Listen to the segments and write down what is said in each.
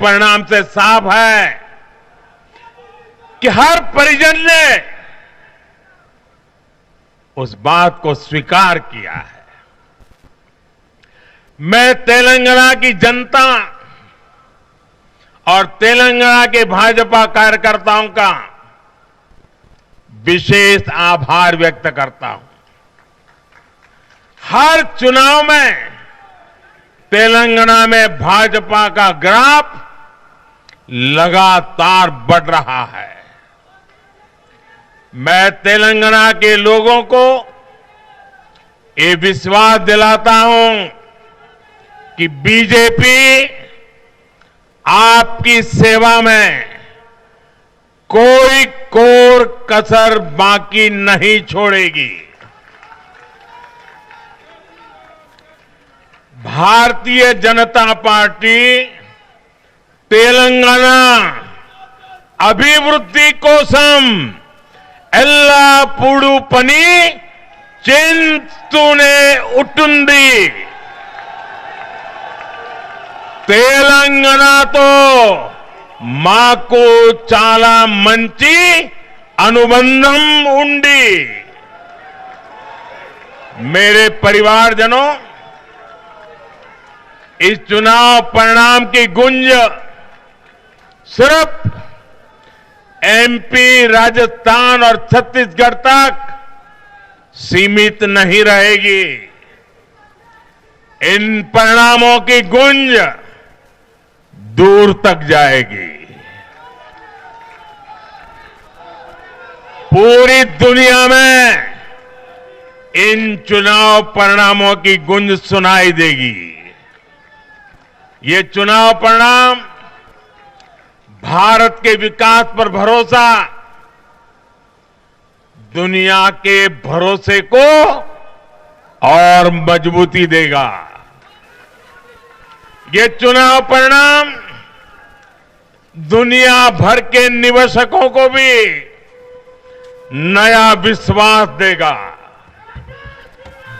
परिणाम से साफ है कि हर परिजन ने उस बात को स्वीकार किया है। मैं तेलंगाना की जनता और तेलंगाना के भाजपा कार्यकर्ताओं का विशेष आभार व्यक्त करता हूं। हर चुनाव में तेलंगाना में भाजपा का ग्राफ लगातार बढ़ रहा है। मैं तेलंगाना के लोगों को ये विश्वास दिलाता हूं कि बीजेपी आपकी सेवा में कोई कोर कसर बाकी नहीं छोड़ेगी। भारतीय जनता पार्टी तेलंगाना अभिवृद्धि कोसम एल्लापूडू पनी चिंतूने उटुंदी। तेलंगाना तो माको चाला मंची अनुबंधम उंडी। मेरे परिवारजनों, इस चुनाव परिणाम की गुंज सिर्फ एमपी, राजस्थान और छत्तीसगढ़ तक सीमित नहीं रहेगी। इन परिणामों की गुंज दूर तक जाएगी। पूरी दुनिया में इन चुनाव परिणामों की गुंज सुनाई देगी। ये चुनाव परिणाम भारत के विकास पर भरोसा, दुनिया के भरोसे को और मजबूती देगा। ये चुनाव परिणाम दुनिया भर के निवेशकों को भी नया विश्वास देगा।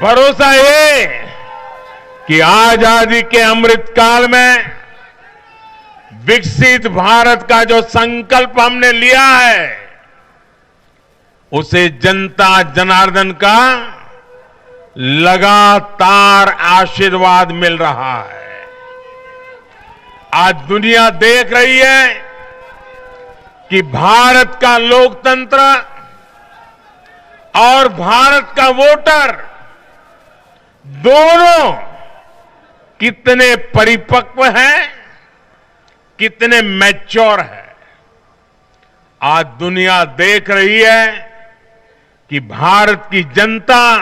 भरोसा ये कि आजादी के अमृत काल में विकसित भारत का जो संकल्प हमने लिया है, उसे जनता जनार्दन का लगातार आशीर्वाद मिल रहा है। आज दुनिया देख रही है कि भारत का लोकतंत्र और भारत का वोटर दोनों कितने परिपक्व हैं, कितने मैच्योर है। आज दुनिया देख रही है कि भारत की जनता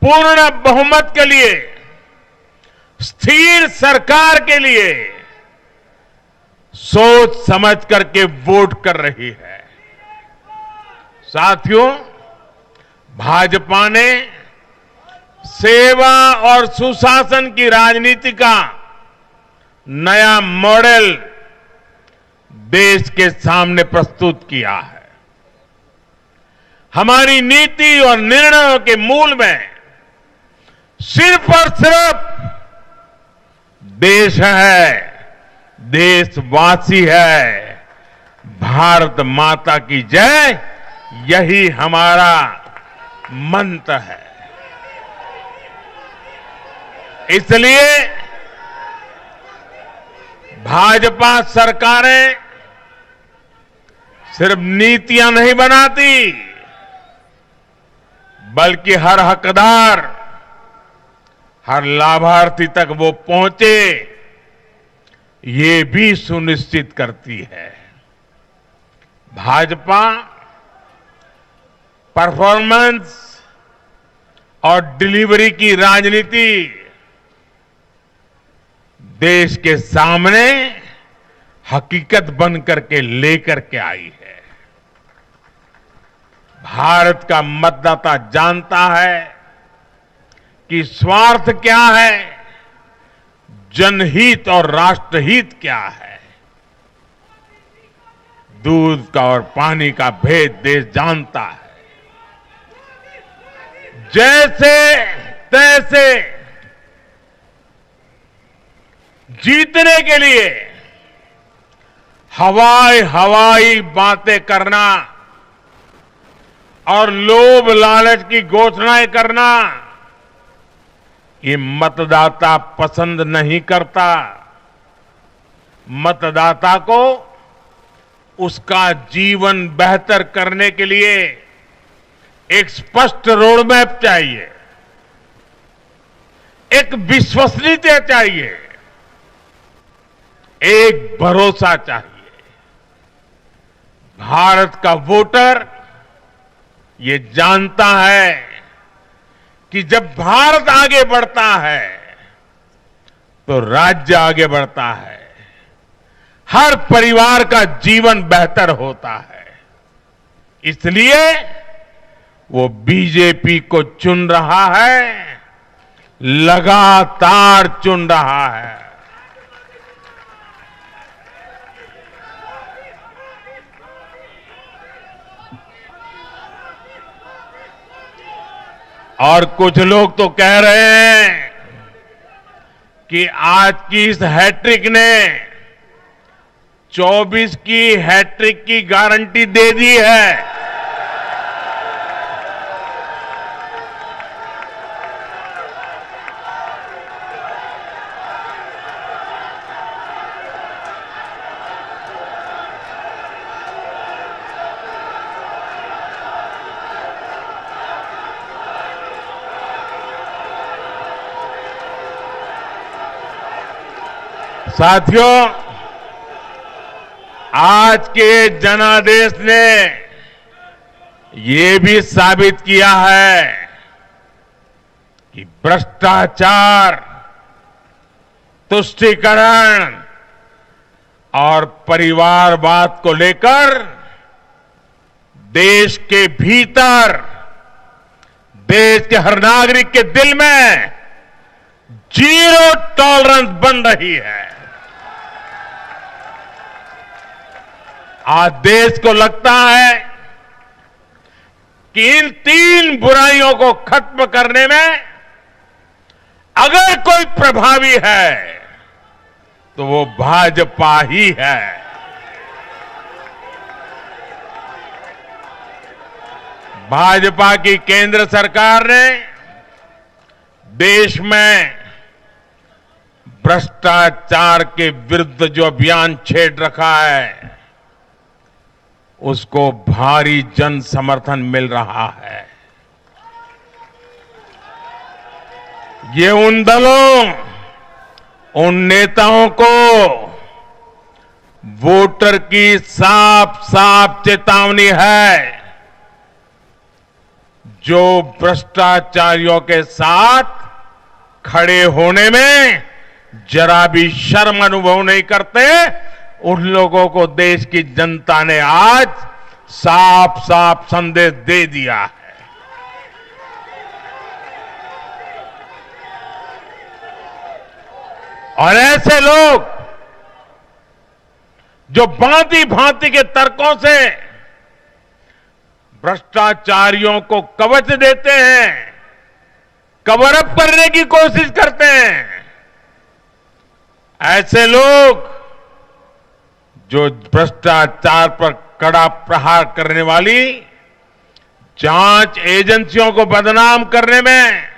पूर्ण बहुमत के लिए, स्थिर सरकार के लिए सोच समझ करके वोट कर रही है। साथियों, भाजपा ने सेवा और सुशासन की राजनीति का नया मॉडल देश के सामने प्रस्तुत किया है। हमारी नीति और निर्णयों के मूल में सिर्फ और सिर्फ देश है, देशवासी है, भारत माता की जय, यही हमारा मंत्र है। इसलिए भाजपा सरकारें सिर्फ नीतियां नहीं बनाती, बल्कि हर हकदार, हर लाभार्थी तक वो पहुंचे, ये भी सुनिश्चित करती है। भाजपा परफॉर्मेंस और डिलीवरी की राजनीति देश के सामने हकीकत बन करके लेकर के आई है। भारत का मतदाता जानता है कि स्वार्थ क्या है, जनहित और राष्ट्रहित क्या है। दूध का और पानी का भेद देश जानता है। जैसे तैसे जीतने के लिए हवाई हवाई बातें करना और लोभ लालच की घोषणाएं करना ये मतदाता पसंद नहीं करता। मतदाता को उसका जीवन बेहतर करने के लिए एक स्पष्ट रोडमैप चाहिए, एक विश्वसनीयता चाहिए, एक भरोसा चाहिए। भारत का वोटर ये जानता है कि जब भारत आगे बढ़ता है तो राज्य आगे बढ़ता है, हर परिवार का जीवन बेहतर होता है। इसलिए वो बीजेपी को चुन रहा है, लगातार चुन रहा है। और कुछ लोग तो कह रहे हैं कि आज की इस हैट्रिक ने 24 की हैट्रिक की गारंटी दे दी है। साथियों, आज के जनादेश ने ये भी साबित किया है कि भ्रष्टाचार, तुष्टीकरण और परिवारवाद को लेकर देश के भीतर, देश के हर नागरिक के दिल में जीरो टॉलरेंस बन रही है। आज देश को लगता है कि इन 3 बुराइयों को खत्म करने में अगर कोई प्रभावी है तो वो भाजपा ही है। भाजपा की केंद्र सरकार ने देश में भ्रष्टाचार के विरुद्ध जो अभियान छेड़ रखा है उसको भारी जन समर्थन मिल रहा है। ये उन दलों, उन नेताओं को वोटर की साफ साफ चेतावनी है जो भ्रष्टाचारियों के साथ खड़े होने में जरा भी शर्म अनुभव नहीं करते। उन लोगों को देश की जनता ने आज साफ साफ संदेश दे दिया है। और ऐसे लोग जो भांति भांति के तर्कों से भ्रष्टाचारियों को कवच देते हैं, कवर अप करने की कोशिश करते हैं, ऐसे लोग जो भ्रष्टाचार पर कड़ा प्रहार करने वाली जांच एजेंसियों को बदनाम करने में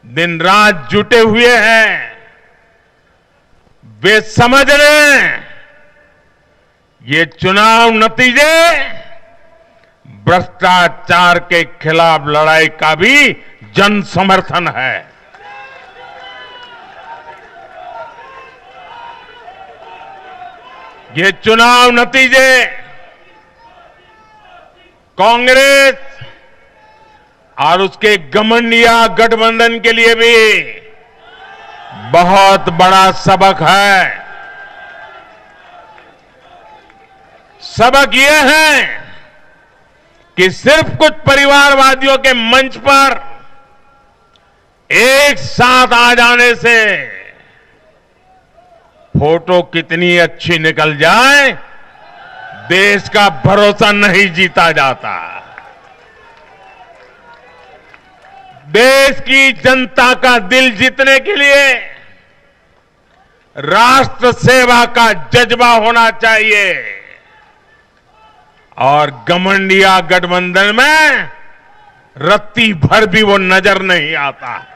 दिन रात जुटे हुए हैं, वे समझ लें ये चुनाव नतीजे भ्रष्टाचार के खिलाफ लड़ाई का भी जन समर्थन है। ये चुनाव नतीजे कांग्रेस और उसके घमंडिया गठबंधन के लिए भी बहुत बड़ा सबक है। सबक ये है कि सिर्फ कुछ परिवारवादियों के मंच पर एक साथ आ जाने से फोटो कितनी अच्छी निकल जाए, देश का भरोसा नहीं जीता जाता। देश की जनता का दिल जीतने के लिए राष्ट्र सेवा का जज्बा होना चाहिए और घमंडिया गठबंधन में रत्ती भर भी वो नजर नहीं आता है।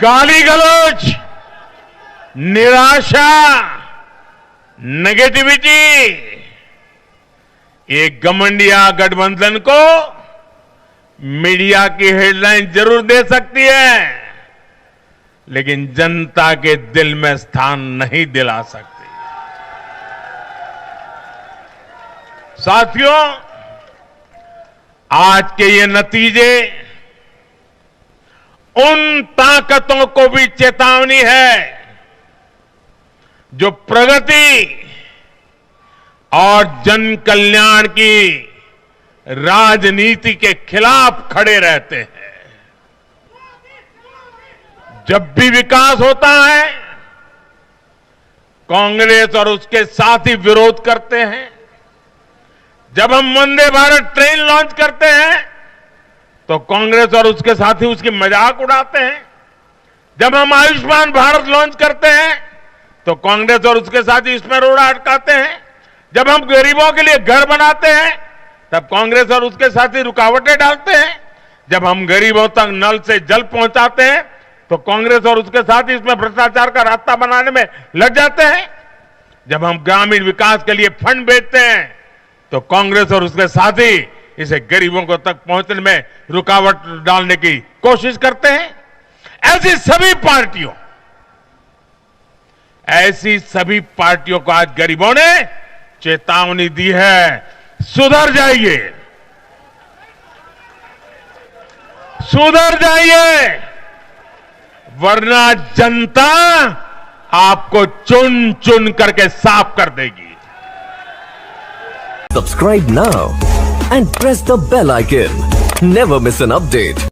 गाली गलौज, निराशा, नेगेटिविटी, ये घमंडिया गठबंधन को मीडिया की हेडलाइन जरूर दे सकती है, लेकिन जनता के दिल में स्थान नहीं दिला सकती। साथियों, आज के ये नतीजे उन ताकतों को भी चेतावनी है जो प्रगति और जन कल्याण की राजनीति के खिलाफ खड़े रहते हैं। जब भी विकास होता है, कांग्रेस और उसके साथी विरोध करते हैं। जब हम वंदे भारत ट्रेन लॉन्च करते हैं तो कांग्रेस और उसके साथी उसकी मजाक उड़ाते हैं। जब हम आयुष्मान भारत लॉन्च करते हैं तो कांग्रेस और उसके साथी इसमें रोड़ा अटकाते हैं। जब हम गरीबों के लिए घर बनाते हैं तब कांग्रेस और उसके साथी रुकावटें डालते हैं। जब हम गरीबों तक नल से जल पहुंचाते हैं तो कांग्रेस और उसके साथी इसमें भ्रष्टाचार का रास्ता बनाने में लग जाते हैं। जब हम ग्रामीण विकास के लिए फंड भेजते हैं तो कांग्रेस और उसके साथी इसे गरीबों को तक पहुंचने में रुकावट डालने की कोशिश करते हैं। ऐसी सभी पार्टियों को आज गरीबों ने चेतावनी दी है, सुधर जाइए, सुधर जाइए, वरना जनता आपको चुन चुन करके साफ कर देगी। Subscribe now and press the bell icon. Never miss an update.